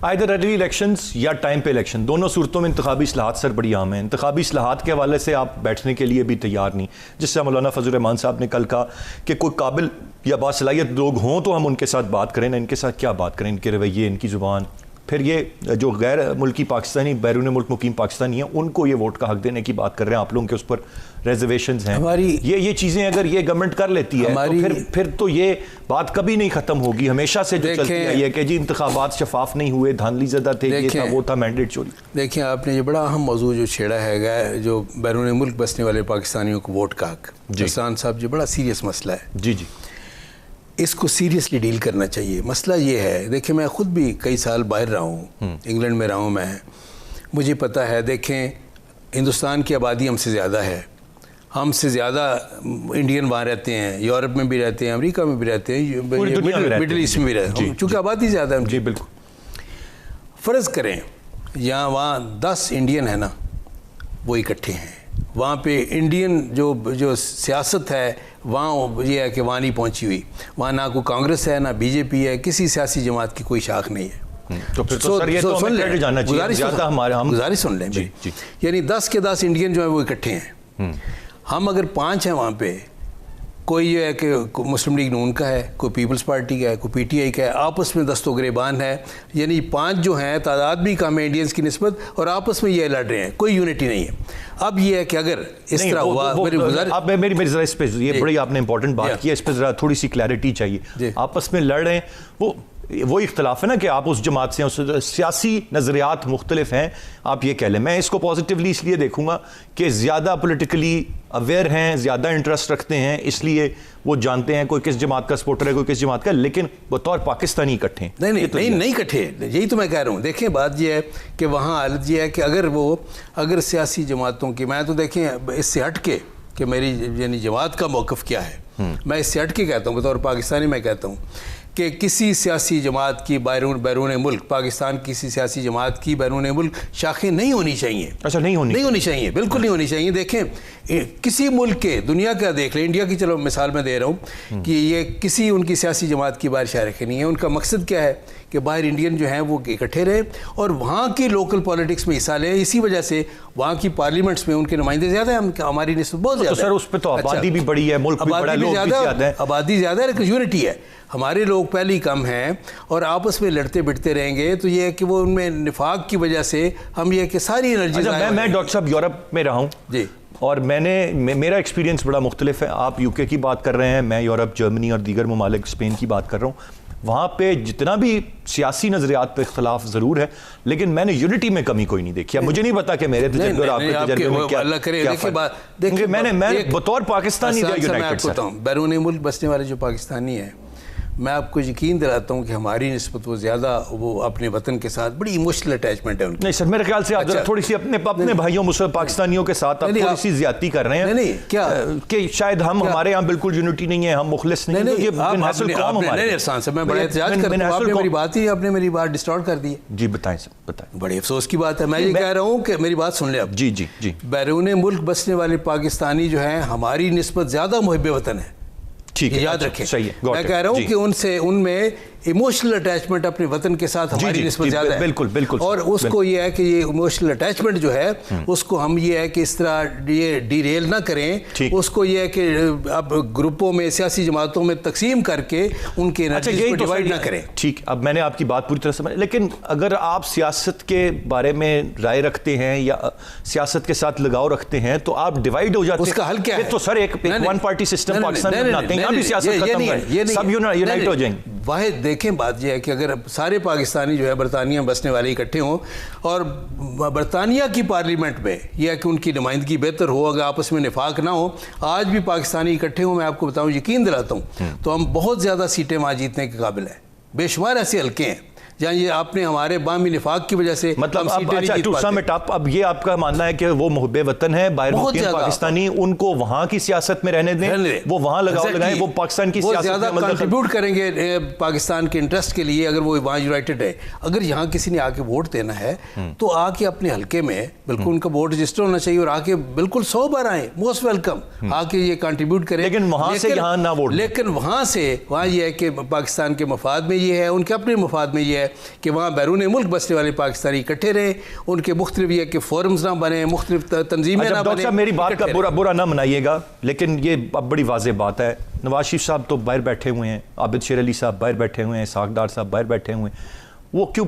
आइदर अर्ली इलेक्शंस या टाइम पे इलेक्शन, दोनों सूरतों में इंतखाबी इस्लाहात सर बड़ी आम है। इंतखाबी इस्लाहात के हवाले से आप बैठने के लिए भी तैयार नहीं, जिससे मौलाना फजल रहमान साहब ने कल कहा कि कोई काबिल या बासलाहियत लोग हों तो हम उनके साथ बात करें ना, इनके साथ क्या बात करें, इनके रवैये, इनकी ज़ुबान। फिर ये जो गैर मुल्की पाकिस्तानी, बैरून मुल्क मुकीम पाकिस्तानी हैं, उनको ये वोट का हक देने की बात कर रहे हैं आप लोगों के, उस पर रिजर्वेशंस हैं। हमारी ये चीज़ें अगर ये गवर्नमेंट कर लेती है तो फिर तो ये बात कभी नहीं ख़त्म होगी। हमेशा से जो चलती है ये कि जी इंतखाबात शफाफ नहीं हुए, धांधली ज़्यादा थे, ये था वो था, मैंडेट चोरी। देखिए आपने ये बड़ा अहम मौजू जो छेड़ा है, जो बैरून मुल्क बसने वाले पाकिस्तानियों को वोट का हक, हसन साहब जी, बड़ा सीरियस मसला है। जी जी, इसको सीरियसली डील करना चाहिए। मसला ये है, देखिए मैं ख़ुद भी कई साल बाहर रहा हूँ, इंग्लैंड में रहा हूँ मैं, मुझे पता है। देखें हिंदुस्तान की आबादी हमसे ज़्यादा है, हमसे ज़्यादा इंडियन वहाँ रहते हैं, यूरोप में भी रहते हैं, अमेरिका में भी रहते हैं, मिडिल ईस्ट में भी रहते हैं, चूँकि आबादी ज़्यादा है। जी बिल्कुल। फ़र्ज़ करें यहाँ वहाँ 10 इंडियन है ना, वो इकट्ठे हैं, वहाँ पे इंडियन जो सियासत है वहाँ ये है कि वहाँ नहीं पहुँची हुई, वहाँ ना कोई कांग्रेस है ना बीजेपी है, किसी सियासी जमात की कोई शाख नहीं है। तो फिर तो सर ये तो हमें क्रेडिट जाना चाहिए, ज़्यादा हमारे हम गुजारिश सुन लें। यानी 10 के 10 इंडियन जो है वो इकट्ठे हैं। हम अगर 5 हैं वहाँ पे, कोई ये है कि मुस्लिम लीग नून का है, कोई पीपल्स पार्टी का है, कोई पीटीआई का है, आपस में दस्तोगरेबान है, यानी 5 जो हैं तादाद भी कम है इंडियंस की निस्बत, और आपस में ये लड़ रहे हैं, कोई यूनिटी नहीं है। अब ये है कि अगर इस तरह हुआ, अब मेरी ज़रा इस पे ये बड़ी आपने इंपॉर्टेंट बात की है, इस पर ज़रा थोड़ी सी क्लैरिटी चाहिए। आपस में लड़ रहे हैं, वो इख्तलाफ है ना कि आप उस जमात से, उस सियासी नज़रियात मुख्तलिफ हैं, आप ये कह लें। मैं इसको पॉजिटिवली इसलिए देखूंगा कि ज़्यादा पोलिटिकली अवेयर हैं, ज़्यादा इंटरेस्ट रखते हैं, इसलिए वो जानते हैं कोई किस जमात का सपोर्टर है, कोई किस जमात का, लेकिन बतौर पाकिस्तानी इकट्ठे नहीं इकट्ठे। यही तो मैं कह रहा हूँ। देखें बात यह है कि वहाँ हालत यह है कि अगर सियासी जमातों की, मैं तो देखें इससे हट के कि मेरी यानी जमात का मौक़िफ़ क्या है, मैं इससे हट के कहता हूँ, बतौर पाकिस्तानी मैं कहता हूँ कि किसी सियासी जमात की बैरून मुल्क, पाकिस्तान किसी सियासी जमात की बैरून मुल्क शाखें नहीं होनी चाहिए। अच्छा, नहीं होनी चाहिए, बिल्कुल नहीं होनी चाहिए। देखें किसी मुल्क के, दुनिया का देख लें, इंडिया की चलो मिसाल मैं दे रहा हूँ कि ये किसी उनकी सियासी जमात की बाहर शाखें नहीं है। उनका मकसद क्या है कि बाहर इंडियन जो हैं वो इकट्ठे रहे और वहाँ की लोकल पॉलिटिक्स में हिस्सा लें। इसी वजह से वहाँ की पार्लियामेंट्स में उनके नुमाइंदे ज़्यादा हैं, हमारी निस्बत बहुत ज़्यादा है। सर उस पर तो आबादी भी बड़ी है, मुल्क भी बड़ा, लोग भी ज़्यादा है, आबादी ज़्यादा है, लेकिन यूनिटी है। हमारे लोग पहले ही कम हैं और आपस में लड़ते बिड़ते रहेंगे तो ये है कि वो उनमें निफाक की वजह से हम ये कि सारी एनर्जी। मैं डॉक्टर साहब यूरोप में रहा हूँ जी, और मेरा एक्सपीरियंस बड़ा मुख्तलिफ है। आप यूके की बात कर रहे हैं, मैं यूरोप, जर्मनी और दीगर ममालिक, स्पेन की बात कर रहा हूँ। वहाँ पे जितना भी सियासी नज़रियात पे इख्तलाफ ज़रूर है, लेकिन मैंने यूनिटी में कमी कोई नहीं देखी। मुझे नहीं पता कि मेरे तजर्बे और आपके तजर्बे में क्या देखिए, मैंने बतौर पाकिस्तानी बैरून मुल्क बसने वाले जो पाकिस्तानी हैं, मैं आपको यकीन दिलाता हूँ कि हमारी निस्बत वो ज़्यादा वो अपने वतन के साथ बड़ी इमोशनल अटैचमेंट है उनकी। नहीं सर, मेरे ख्याल से आप थोड़ी सी अपने भाइयों मुस्लिम पाकिस्तानियों के साथ आप थोड़ी सी ज्यादती कर रहे हैं। नहीं क्या कि शायद हमारे यहाँ बिल्कुल यूनिटी नहीं है, हम मुखलिस नहीं है। मैं बड़ा एहतजाज कर रहा हूँ, आपने मेरी बात डिस्टॉर्ट कर दी। जी बताएं सर, बताएं। बड़े अफसोस की बात है। मैं ये कह रहा हूँ कि मेरी बात सुन ले आप। जी जी जी, बैरून मुल्क बसने वाले पाकिस्तानी जो हैं हमारी निस्बत ज़्यादा मुहिब वतन है, ठीक है, याद रखें। सही है, मैं कह रहा हूँ कि उनमें इमोशनल अटैचमेंट अपने वतन के साथ हमारी निस्बत ज़्यादा है। बिल्कुल बिल्कुल। और उसको ये है कि ये इमोशनल अटैचमेंट जो है उसको हम ये है कि इस तरह ये डीरेल ना करें, उसको ये है कि अब ग्रुपों में, सियासी जमातों में तकसीम करके उनके एनर्जी को डिवाइड ना करें। ठीक, अब मैंने आपकी बात पूरी तरह समझ, लेकिन अगर आप सियासत के बारे में राय रखते हैं या सियासत के साथ लगाव रखते हैं तो आप डिवाइड हो जाते हैं। उसका हल क्या है? तो सर एक वन पार्टी सिस्टम पाकिस्तान में बनाते हैं, यहाँ भी सियासत खत्म है, सब यूनाइट हो जाएंगे। वाहिद देखें बात यह है कि अगर सारे पाकिस्तानी जो है बरतानिया में बसने वाले इकट्ठे हों और बरतानिया की पार्लियामेंट में यह है कि उनकी नुमाइंदगी बेहतर हो, अगर आपस में निफाक ना हो, आज भी पाकिस्तानी इकट्ठे हों, मैं आपको बताऊं, यकीन दिलाता हूं, तो हम बहुत ज़्यादा सीटें वहाँ जीतने के काबिल हैं। बेशुमार ऐसे हल्के हैं जहाँ ये आपने हमारे बामी निफाक की वजह से मतलब अब ये आपका मानना है कि वो मुहब्बे वतन है, पाकिस्तानी, उनको वहाँ की सियासत में रहने दें, वो वहाँ लगाएं, वो पाकिस्तान की सियासत में कंट्रीब्यूट करेंगे पाकिस्तान के इंटरेस्ट के लिए। अगर वो वहाँ यूनाइटेड है, अगर यहाँ किसी ने आके वोट देना है तो आके अपने हल्के में बिल्कुल उनका वोट रजिस्टर होना चाहिए और आके बिल्कुल 100 बार आए, मोस्ट वेलकम, आके ये कंट्रीब्यूट करें। लेकिन वहाँ से यहाँ ना वोट, लेकिन वहाँ से वहाँ ये है कि पाकिस्तान के मफाद में ये है, उनके अपने मफाद में ये है कि वहाँ बैरून मुल्क बसने वाले पाकिस्तानी इकट्ठे रहे, उनके मुख्तलिफ ये कि फोरम्स ना बने, मुख्तलिफ तंजीमें ना बने। मेरी बात का बुरा ना मनाइएगा, लेकिन ये अब बड़ी वाज़ेह बात है, नवाज शरीफ साहब तो बाहर बैठे हुए हैं, आबिद शेर अली साहब बाहर बैठे हुए हैं, सागदार साहब बाहर बैठे हुए हैं, वो क्यों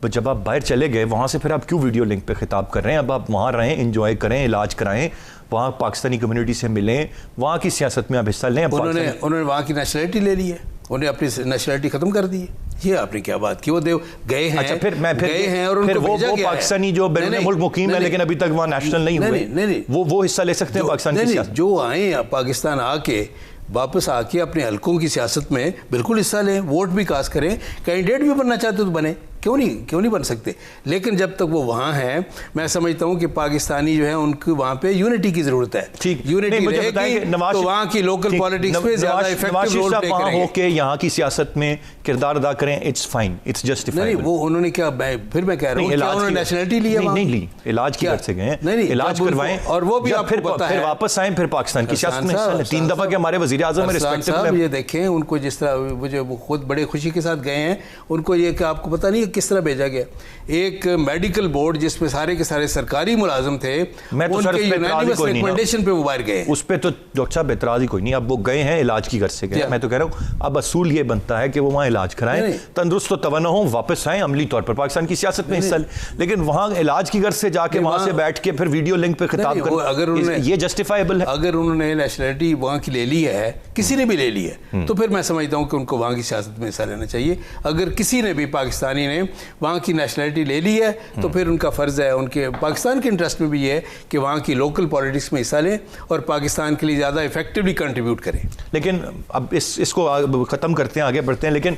जब आप बाहर चले गए वहाँ से फिर आप क्यों वीडियो लिंक पे खिताब कर रहे हैं? अब आप वहाँ रहें, इंजॉय करें, इलाज कराएं, वहाँ पाकिस्तानी कम्युनिटी से मिलें, वहाँ की सियासत में आप हिस्सा लें। उन्होंने वहाँ की नेशनलिटी ले ली है, उन्हें अपनी नेशनलिटी ख़त्म कर दी है। ये आपने क्या बात की? वो गए हैं। अच्छा, फिर गए हैं और फिर उनको वो पाकिस्तानी जो बैरून मुल्क मुकीम है लेकिन अभी तक वहाँ नेशनल नहीं हुए, वो हिस्सा ले सकते हैं पाकिस्तान की सियासत? जो आए पाकिस्तान आके वापस आके अपने हलकों की सियासत में बिल्कुल हिस्सा लें, वोट भी कास्ट करें, कैंडिडेट भी बनना चाहते तो बने, क्यों नहीं बन सकते। लेकिन जब तक वो वहाँ हैं, मैं समझता हूँ कि पाकिस्तानी जो है उनको वहाँ पे यूनिटी की ज़रूरत है। ठीक, यूनिटी रहेगी तो वहाँ की लोकल पॉलिटिक्स में ज़्यादा इफेक्टिव रोल प्ले करेंगे। होके यहाँ की सियासत में किरदार अदा करें, इट्स फाइन, इट्स जस्टिफाइड। नहीं, वो उन्होंने क्या, फिर मैं कह रहा हूँ, उन्होंने नेशनलिटी लिया? नहीं ली, इलाज की वजह से गए हैं, इलाज करवाएं और वो भी आपको पता है, फिर वापस आएं, फिर पाकिस्तान की सियासत में हिस्सा लें। 3 दफ़ा के हमारे वज़ीर आज़म में रिस्पेक्टिव साहब ये देखें, उनको जिस तरह मुझे वो खुद बड़े खुशी के साथ गए हैं, उनको ये कि आपको पता नहीं है किस तरह भेजा गया। एक मेडिकल बोर्ड जिसमें सारे के सारे सरकारी मुलाजिम थे, मैं तो सर रिकमेंडेशन पे वो बाहर गए। उस पे तो डॉक्टर साहब एतराज़ ही कोई नहीं। अब वो गए हैं, इलाज की गर्ज से गए। मैं तो कह रहा हूँ अब असूल ये बनता है कि वो वहाँ इलाज कराएं, तंदुरुस्त तो तवाना हो, वापस आएं, अमली तौर पर पाकिस्तान की सियासत में हिस्सा लें। लेकिन वहाँ इलाज की गर्ज से जाके वहाँ से बैठ के फिर वीडियो लिंक पे खिताब कर, अगर ये जस्टिफाइबल है? अगर उन्होंने नेशनलिटी वहाँ की ले ली है, किसी ने भी ले ली है, तो फिर मैं समझता हूँ कि उनको वहाँ की सियासत में हिस्सा लेना चाहिए। अगर किसी ने भी, पाकिस्तानी ने वहाँ की नेशनलिटी ले ली है, तो फिर उनका फ़र्ज़ है, उनके पाकिस्तान के इंटरेस्ट में भी है कि वहाँ की लोकल पॉलिटिक्स में हिस्सा लें और पाकिस्तान के लिए ज़्यादा इफेक्टिवली कंट्रीब्यूट करें। लेकिन अब इसको ख़त्म करते हैं, आगे बढ़ते हैं। लेकिन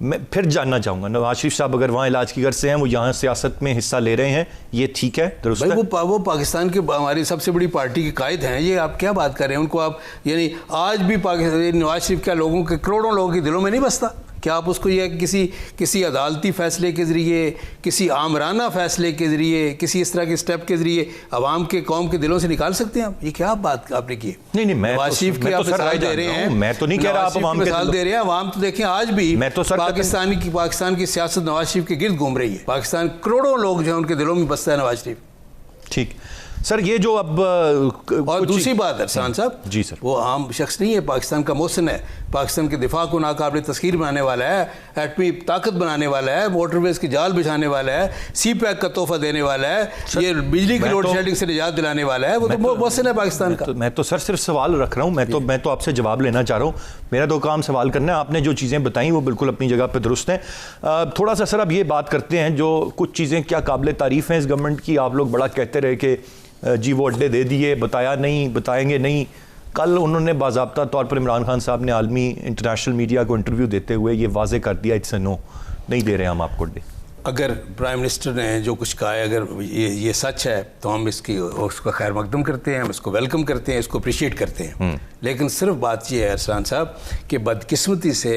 मैं फिर जानना चाहूँगा, नवाज शरीफ साहब अगर वहाँ इलाज की गर्ज से हैं, वो यहाँ सियासत में हिस्सा ले रहे हैं, ये ठीक है, दुरुस्त है? वो पाकिस्तान के हमारी सबसे बड़ी पार्टी के कायद हैं। ये आप क्या बात कर रहे हैं? उनको आप, यानी आज भी पाकिस्तान, नवाज शरीफ क्या लोगों के, करोड़ों लोगों के दिलों में नहीं बसता? क्या आप उसको ये किसी अदालती फ़ैसले के ज़रिए, किसी आमराना फ़ैसले के ज़रिए, किसी इस तरह के स्टेप के ज़रिए आवाम के, कौम के दिलों से निकाल सकते हैं आप? ये क्या बात आपने की? नहीं, मैं नवाज शरीफ की आप मिसाल दे रहे हैं, मैं तो नहीं कह रहा आप आवाम की मिसाल दे रहे हैं। आवाम तो देखें आज भी मैं तो पाकिस्तान की सियासत नवाज शरीफ के गिर्द घूम रही है। पाकिस्तान करोड़ों लोग जो है उनके दिलों में बसता है नवाज शरीफ। ठीक सर, ये जो अब और दूसरी बात अरसान साहब, जी सर, वो आम शख्स नहीं है, पाकिस्तान का मोहसिन है, पाकिस्तान के दिफा को नाकाबिल तस्खीर बनाने वाला है, एटमी ताकत बनाने वाला है, मोटरवेज की जाल बिछाने वाला है, सी पैक का तोहफा देने वाला है, ये बिजली की लोड शेडिंग से निजात दिलाने वाला है। वो तो मोहसिन है पाकिस्तान का। मैं तो सर सिर्फ सवाल रख रहा हूँ, मैं तो आपसे जवाब लेना चाह रहा हूँ। मेरा तो काम सवाल करना है। आपने जो चीज़ें बताई वो बिल्कुल अपनी जगह पर दुरुस्त हैं। थोड़ा सा सर अब ये बात करते हैं, जो कुछ चीज़ें क्या काबिल तारीफ़ हैं इस गवर्नमेंट की। आप लोग बड़ा कहते रहे कि जी वो अड्डे दे दिए, बताया नहीं, बताएंगे नहीं। कल उन्होंने बाज़ाब्ता तौर पर इमरान खान साहब ने आलमी इंटरनेशनल मीडिया को इंटरव्यू देते हुए ये वाजे कर दिया, इट्स अ नो, नहीं दे रहे हम आपको अड्डे। अगर प्राइम मिनिस्टर ने जो कुछ कहा है, अगर ये सच है तो हम उसका खैर मकदम करते हैं, हम इसको वेलकम करते हैं, इसको अप्रिशिएट करते हैं। लेकिन सिर्फ बात ये है अरसान साहब कि बदकिस्मती से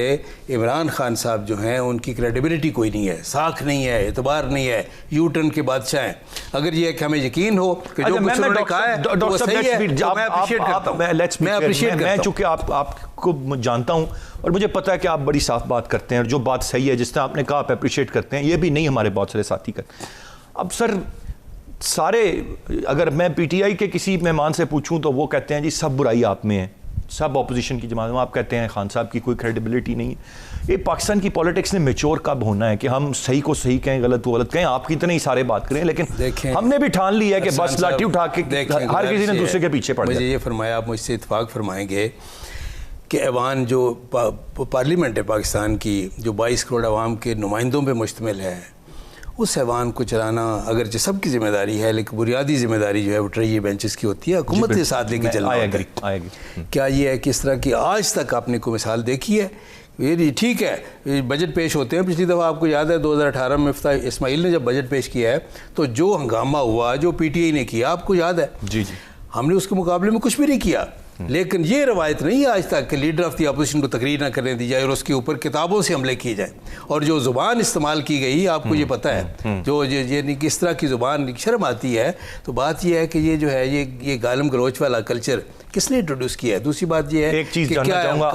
इमरान खान साहब जो हैं उनकी क्रेडिबिलिटी कोई नहीं है, साख नहीं है, एतबार नहीं है, यू टर्न के बादशाह हैं। अगर ये कि हमें यकीन हो कि जो कुछ उन्होंने कहा है वो सही है, तो मैं अप्रिशिएट करता हूँ। मैं चूँकि आपको जानता हूँ और मुझे पता है कि आप बड़ी साफ बात करते हैं और जो बात सही है, जिस तरह आपने कहा, आप अप्रिशिएट करते हैं। ये भी नहीं हमारे बहुत सारे साथी करते। अब सर सारे, अगर मैं पीटीआई के किसी मेहमान से पूछूं तो वो कहते हैं जी सब बुराई आप में है, सब ऑपोजिशन की जमात में। आप कहते हैं खान साहब की कोई क्रेडिबिलिटी नहीं है। ये पाकिस्तान की पॉलिटिक्स ने मैच्योर कब होना है कि हम सही को सही कहें, गलत को गलत कहें। आपकी इतने ही सारे बात करें, लेकिन हमने भी ठान लिया है कि बस लाठी उठा के हर किसी ने दूसरे के पीछे पड़ मुझे ये फरमाया, आप मुझसे इत्तेफाक फरमाएंगे कि ऐवान जो पार्लियामेंट है पाकिस्तान की, जो 22 करोड़ आवाम के नुमाइंदों पे मुश्तमिल है, उस ऐवान को चलाना अगर सबकी जिम्मेदारी है, लेकिन बुनियादी जिम्मेदारी जो है वो ट्रेजरी बेंचेस की होती है, हुकूमत के साथ लेके चलना होता है। क्या ये है कि इस तरह की आज तक आपने कोई मिसाल देखी है? ये ठीक है, बजट पेश होते हैं। पिछली दफ़ा आपको याद है 2018 में इस्माइल ने जब बजट पेश किया है तो जो हंगामा हुआ, जो पीटीआई ने किया, आपको याद है? जी जी। हमने उसके मुकाबले में कुछ भी नहीं किया। लेकिन ये रवायत नहीं है आज तक कि लीडर ऑफ द अपोजिशन को तकरीर ना करने दी जाए और उसके ऊपर किताबों से हमले किए जाए। और जो ज़ुबान इस्तेमाल की गई, आपको ये पता है, जो ये किस तरह की ज़ुबान, शर्म आती है। तो बात ये है कि ये जो है ये गालम गलोच वाला कल्चर किसने इंट्रोड्यूस किया है? दूसरी बात ये है, एक चीज़ जानना चाहूँगा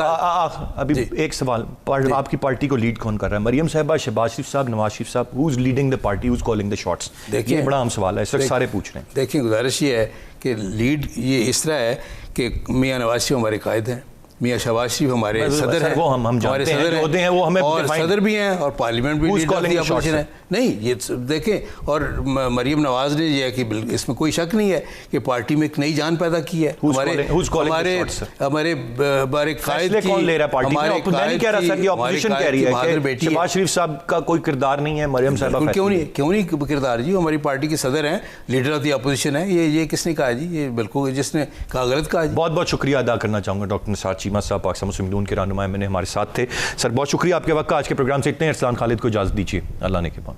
अभी, एक सवाल, आपकी पार्टी को लीड कौन कर रहा है? मरियम साहिबा, शहबाज शरीफ साहब, नवाज शरीफ साहब? Who is leading the party, who is calling the shots? देखिए बड़ा अहम सवाल है, इस वक्त सारे पूछ रहे हैं। देखिए गुजारिश ये है कि लीड ये इस तरह है कि मियाँ नवाज शरीफ हमारे कायद हैं, मियाँ शहबाज शरीफ हमारे सदर हैं, वो हम हमारे जानते हैं, सदर जो होते हैं वो हमें और define- सदर भी हैं और पार्लियामेंट भी Who's leader calling of the the shots, opposition है। नहीं ये देखें, और मरीम नवाज ने ये है कि इसमें कोई शक नहीं है कि पार्टी में एक नई जान पैदा की है। Who's हमारे calling the हमारे shots, sir? हमारे हमारे कायद फैसले की, कौन ले रहा है पार्टी में? हमारे मैं नहीं कह रहा सर कि ऑपोजिशन कह रही है कि शहबाज शरीफ साहब का कोई किरदार नहीं है, मरियम साहबा बिल्कुल, क्यों फैसले नहीं, क्यों नहीं किरदार जी, हमारी पार्टी के सदर हैं, लीडर ऑफ द अपोजिशन है। ये किसने कहा जी? ये बिल्कुल जिसने कहा गलत कहा जी। बहुत बहुत शुक्रिया अदा करना चाहूँगा डॉक्टर निसार चीमा साहब, पाकिस्तान मुस्लिम लीग के रहनुमा मैंने हमारे साथ थे। सर बहुत शुक्रिया आपके वक्त का। आज के प्रोग्राम से इतने। अरसलान खालिद को इजाज़त दीजिए, अल्लाह ने के बाद।